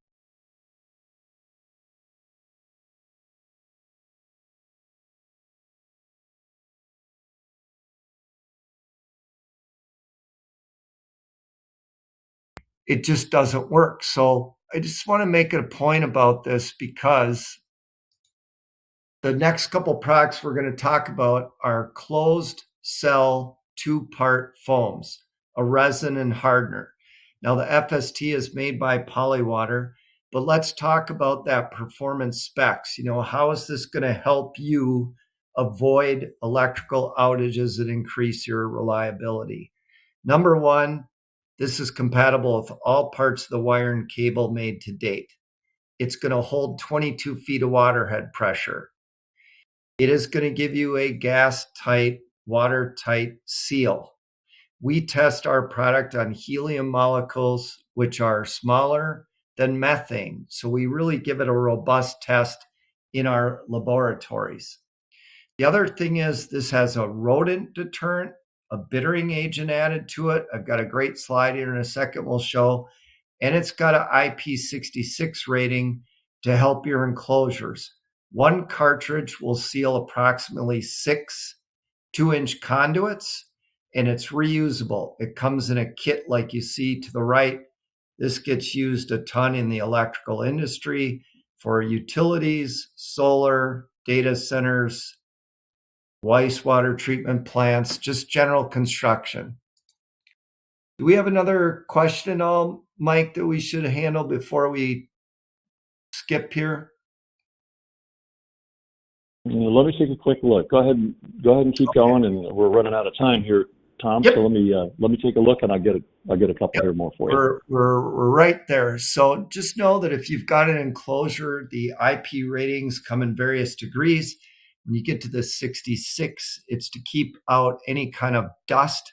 It just doesn't work. So I just want to make a point about this, because the next couple products we're going to talk about are closed cell 2-part foams, a resin and hardener. Now the FST is made by Polywater, but let's talk about that performance specs. How is this going to help you avoid electrical outages and increase your reliability? Number one, this is compatible with all parts of the wire and cable made to date. It's going to hold 22 feet of water head pressure. It is going to give you a gas-tight, watertight seal. We test our product on helium molecules, which are smaller than methane. So we really give it a robust test in our laboratories. The other thing is this has a rodent deterrent, a bittering agent added to it. I've got a great slide here in a second we'll show. And it's got an IP66 rating to help your enclosures. One cartridge will seal approximately 6 2-inch conduits, and it's reusable. It comes in a kit like you see to the right. This gets used a ton in the electrical industry for utilities, solar, data centers, wastewater treatment plants, just general construction. Do we have another question, Mike, that we should handle before we skip here? Let me take a quick look. Go ahead and keep going, and we're running out of time here, Tom. Yep. So let me take a look, and I'll get a couple here more for you. We're right there. So just know that if you've got an enclosure, the IP ratings come in various degrees. When you get to the 66, it's to keep out any kind of dust,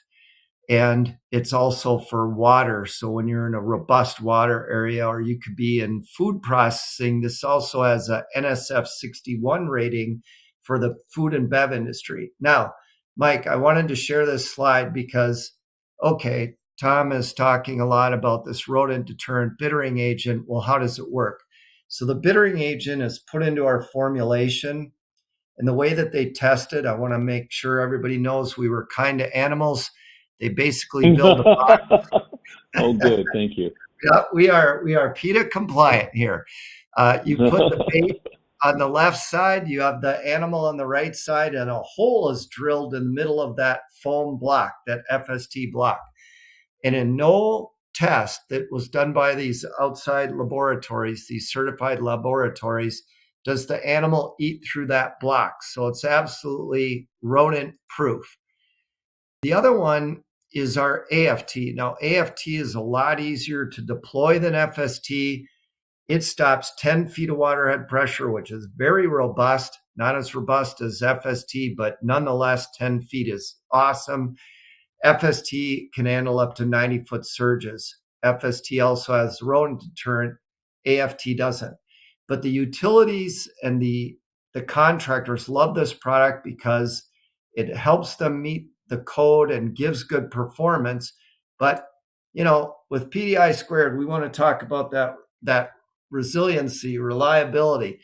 and it's also for water. So when you're in a robust water area, or you could be in food processing, this also has a NSF 61 rating for the food and bev industry. Now, Mike, I wanted to share this slide because, okay, Tom is talking a lot about this rodent deterrent bittering agent. Well, how does it work? So the bittering agent is put into our formulation, and the way that they test it, I want to make sure everybody knows we were kind to animals. They basically build a box. Oh, good. Thank you. Yeah, we are PETA compliant here. You put the bait on the left side, you have the animal on the right side, and a hole is drilled in the middle of that foam block, that FST block. And in no test that was done by these outside laboratories, these certified laboratories, does the animal eat through that block. So it's absolutely rodent proof. The other one is our AFT. Now, AFT is a lot easier to deploy than FST. It stops 10 feet of waterhead pressure, which is very robust, not as robust as FST, but nonetheless, 10 feet is awesome. FST can handle up to 90-foot surges. FST also has rodent deterrent. AFT doesn't. But the utilities and the contractors love this product because it helps them meet the code and gives good performance. But, with PDI squared, we want to talk about that resiliency, reliability.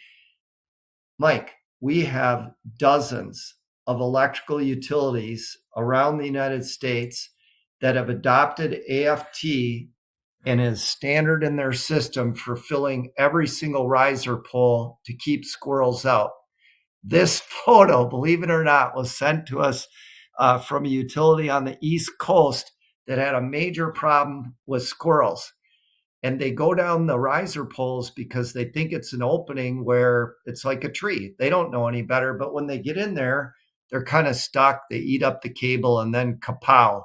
Mike, we have dozens of electrical utilities around the United States that have adopted AFT and is standard in their system for filling every single riser pole to keep squirrels out. This photo, believe it or not, was sent to us from a utility on the East Coast that had a major problem with squirrels. And they go down the riser poles because they think it's an opening where it's like a tree. They don't know any better, but when they get in there, they're kind of stuck. They eat up the cable and then kapow.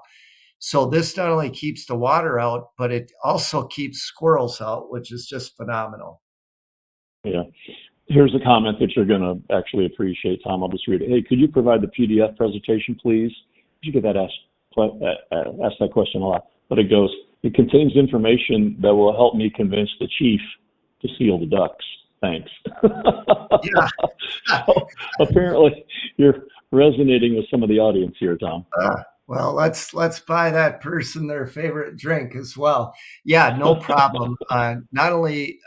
So this not only keeps the water out, but it also keeps squirrels out, which is just phenomenal. Yeah. Here's a comment that you're going to actually appreciate, Tom. I'll just read it. Hey, could you provide the PDF presentation, please? You get that asked that question a lot, but it goes, it contains information that will help me convince the chief to seal the ducks. Thanks. Yeah. So, apparently, you're resonating with some of the audience here, Tom. Well, let's buy that person their favorite drink as well. Yeah, no problem. Not only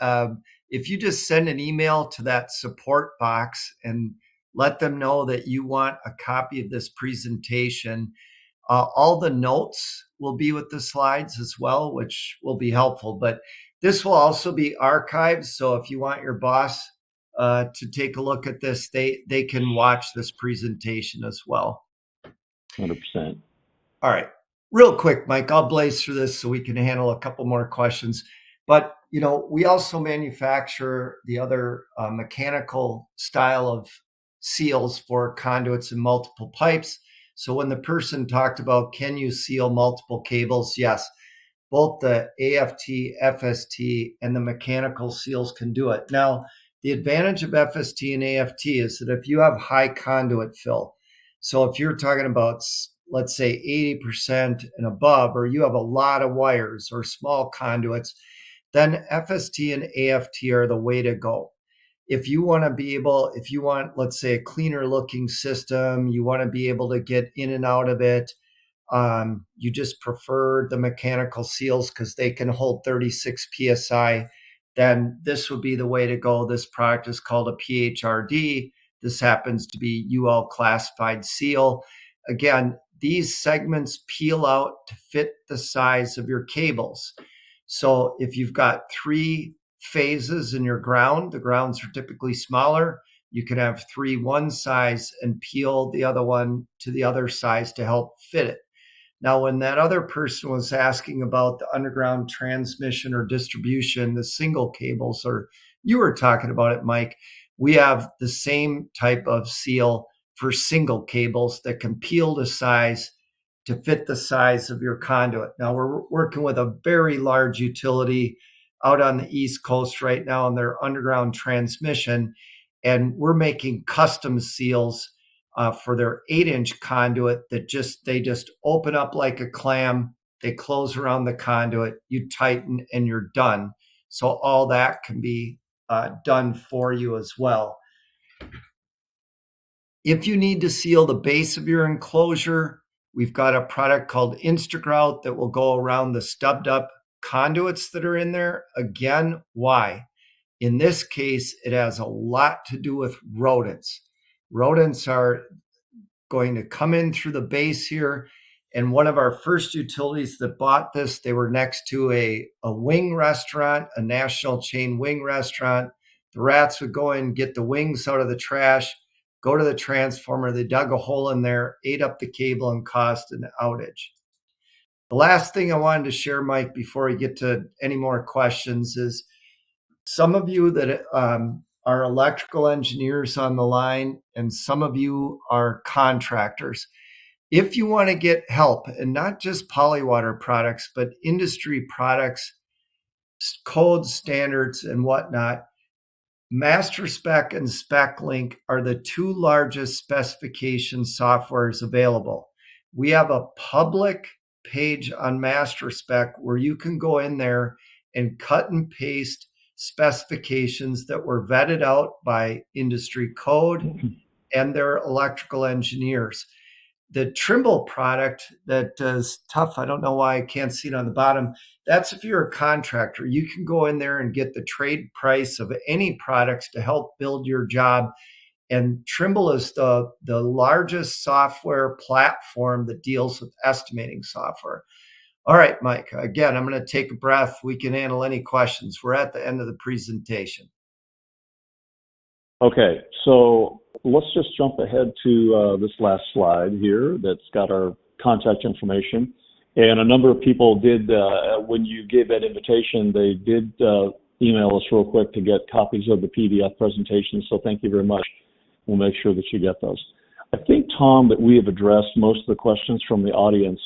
if you just send an email to that support box and let them know that you want a copy of this presentation, all the notes will be with the slides as well, which will be helpful. But this will also be archived. So if you want your boss to take a look at this, they can watch this presentation as well. 100%. All right. Real quick, Mike, I'll blaze through this so we can handle a couple more questions. But, we also manufacture the other mechanical style of seals for conduits and multiple pipes. So when the person talked about, can you seal multiple cables? Yes, both the AFT, FST, and the mechanical seals can do it. Now, the advantage of FST and AFT is that if you have high conduit fill, so if you're talking about, let's say 80% and above, or you have a lot of wires or small conduits, then FST and AFT are the way to go. If you want, let's say, a cleaner looking system, you want to be able to get in and out of it, you just prefer the mechanical seals because they can hold 36 PSI, then this would be the way to go. This product is called a PHRD. This happens to be UL classified seal. Again, these segments peel out to fit the size of your cables. So if you've got 3 phases in your ground, the grounds are typically smaller. You can have 3 one size and peel the other one to the other size to help fit it. Now, when that other person was asking about the underground transmission or distribution, the single cables, or you were talking about it, Mike, we have the same type of seal for single cables that can peel to size to fit the size of your conduit. Now, we're working with a very large utility out on the East Coast right now on their underground transmission, and we're making custom seals for their 8-inch conduit that they just open up like a clam. They close around the conduit, you tighten, and you're done. So all that can be done for you as well. If you need to seal the base of your enclosure, we've got a product called Instagrout that will go around the stubbed up conduits that are in there. Again, why? In this case, it has a lot to do with rodents. Rodents are going to come in through the base here. And one of our first utilities that bought this, they were next to a wing restaurant, a national chain wing restaurant. The rats would go in, get the wings out of the trash, go to the transformer. They dug a hole in there, ate up the cable, and caused an outage. The last thing I wanted to share, Mike, before we get to any more questions is some of you that are electrical engineers on the line, and some of you are contractors. If you want to get help, and not just polywater products, but industry products, codes, standards, and whatnot, MasterSpec and SpecLink are the two largest specification softwares available. We have a public page on MasterSpec where you can go in there and cut and paste specifications that were vetted out by industry code and their electrical engineers. The Trimble product that is tough, I don't know why I can't see it on the bottom. That's if you're a contractor. You can go in there and get the trade price of any products to help build your job. And Trimble is the largest software platform that deals with estimating software. All right, Mike, again, I'm going to take a breath. We can handle any questions. We're at the end of the presentation. Okay, so let's just jump ahead to this last slide here that's got our contact information. And a number of people did, when you gave that invitation, they did email us real quick to get copies of the PDF presentation. So thank you very much. We'll make sure that you get those. I think, Tom, that we have addressed most of the questions from the audience.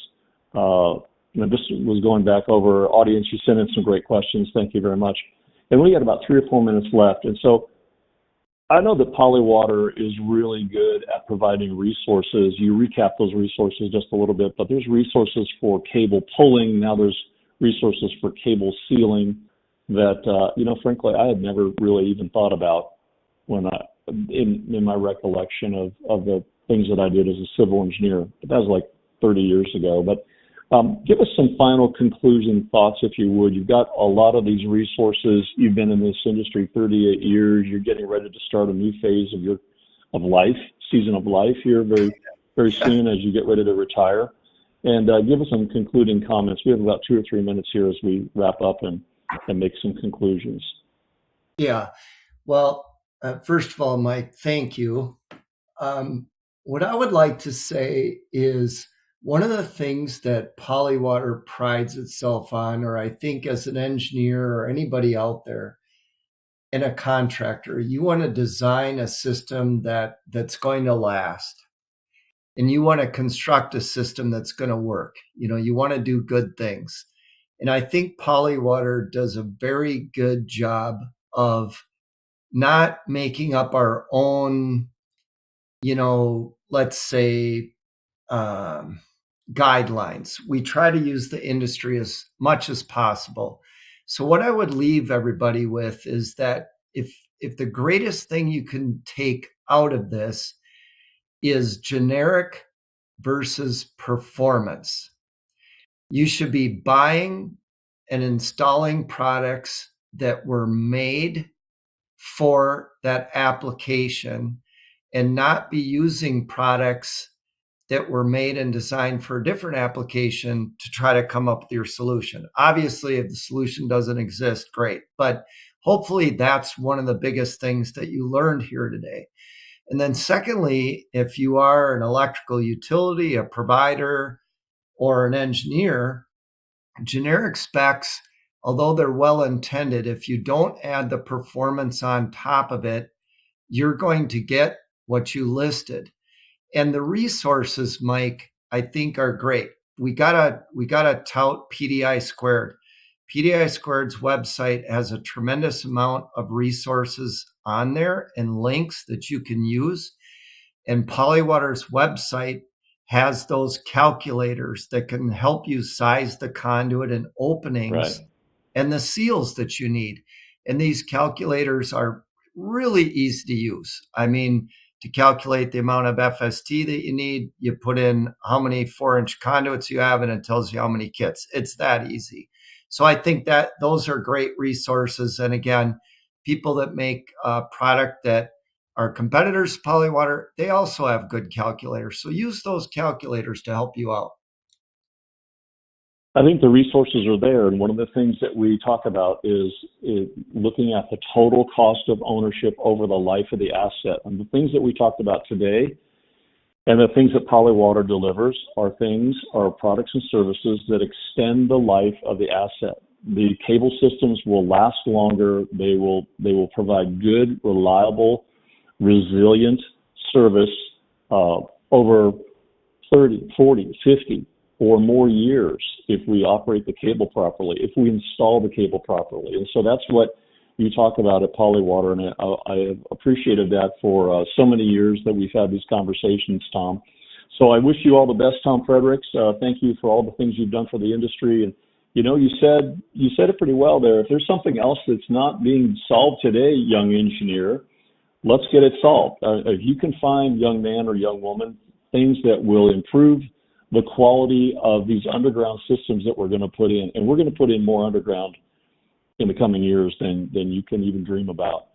This was going back over audience. You sent in some great questions. Thank you very much. And we got about 3 or 4 minutes left. And so I know that Polywater is really good at providing resources. You recap those resources just a little bit, but there's resources for cable pulling. Now there's resources for cable sealing that, frankly, I had never really even thought about when in my recollection of the things that I did as a civil engineer. But that was like 30 years ago. But give us some final conclusion thoughts, if you would. You've got a lot of these resources. You've been in this industry 38 years. You're getting ready to start a new phase of life, season of life here very, very soon as you get ready to retire. And give us some concluding comments. We have about 2 or 3 minutes here as we wrap up and make some conclusions. Yeah. Well, first of all, Mike, thank you. What I would like to say is, one of the things that Polywater prides itself on, or I think as an engineer or anybody out there and a contractor, you want to design a system that's going to last. And you want to construct a system that's going to work. You want to do good things. And I think Polywater does a very good job of not making up our own, let's say, guidelines. We try to use the industry as much as possible. So what I would leave everybody with is that if the greatest thing you can take out of this is generic versus performance, you should be buying and installing products that were made for that application and not be using products that were made and designed for a different application to try to come up with your solution. Obviously, if the solution doesn't exist, great. But hopefully that's one of the biggest things that you learned here today. And then secondly, if you are an electrical utility, a provider, or an engineer, generic specs, although they're well intended, if you don't add the performance on top of it, you're going to get what you listed. And the resources, Mike, I think are great. We gotta tout PDI Squared. PDI Squared's website has a tremendous amount of resources on there and links that you can use. And Polywater's website has those calculators that can help you size the conduit and openings and the seals that you need. And these calculators are really easy to use. I mean, to calculate the amount of FST that you need, you put in how many 4-inch conduits you have, and it tells you how many kits. It's that easy. So I think that those are great resources. And again, people that make a product that are competitors to Polywater, they also have good calculators. So use those calculators to help you out. I think the resources are there, and one of the things that we talk about is looking at the total cost of ownership over the life of the asset. And the things that we talked about today and the things that Polywater delivers are products and services that extend the life of the asset. The cable systems will last longer. They will provide good, reliable, resilient service over 30, 40, 50 or more years if we operate the cable properly, if we install the cable properly. And so that's what you talk about at Polywater, and I have appreciated that for so many years that we've had these conversations, Tom. So I wish you all the best, Tom Fredericks. Thank you for all the things you've done for the industry. And you said it pretty well there. If there's something else that's not being solved today, young engineer, let's get it solved. If you can find, young man or young woman, things that will improve the quality of these underground systems that we're going to put in, and we're going to put in more underground in the coming years than you can even dream about.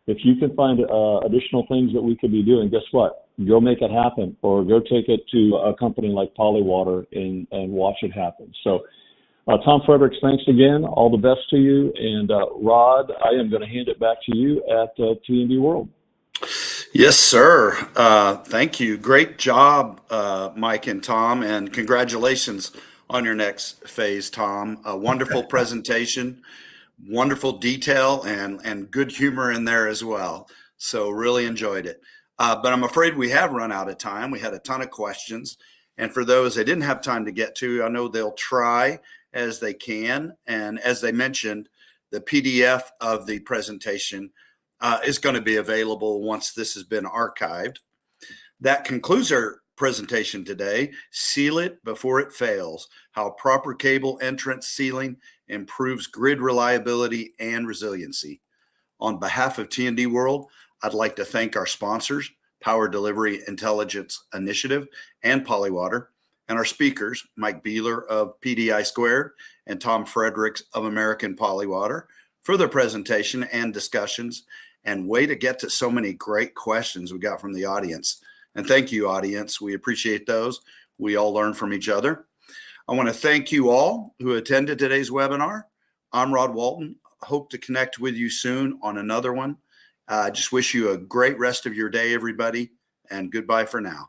If you can find additional things that we could be doing, guess what? Go make it happen, or go take it to a company like Polywater and watch it happen. So, Tom Fredericks, thanks again. All the best to you. And Rod, I am going to hand it back to you at T&D World. Yes, sir. Thank you. Great job, Mike and Tom, and congratulations on your next phase, Tom. A wonderful presentation, wonderful detail, and good humor in there as well. So really enjoyed it. But I'm afraid we have run out of time. We had a ton of questions. And for those I didn't have time to get to, I know they'll try as they can. And as they mentioned, the PDF of the presentation is going to be available once this has been archived. That concludes our presentation today. Seal it before it fails: how proper cable entrance sealing improves grid reliability and resiliency. On behalf of T&D World, I'd like to thank our sponsors, Power Delivery Intelligence Initiative and Polywater, and our speakers, Mike Beeler of PDI Squared and Tom Fredericks of American Polywater, for their presentation and discussions. And way to get to so many great questions we got from the audience. And thank you, audience. We appreciate those. We all learn from each other. I want to thank you all who attended today's webinar. I'm Rod Walton. Hope to connect with you soon on another one. Just wish you a great rest of your day, everybody, and goodbye for now.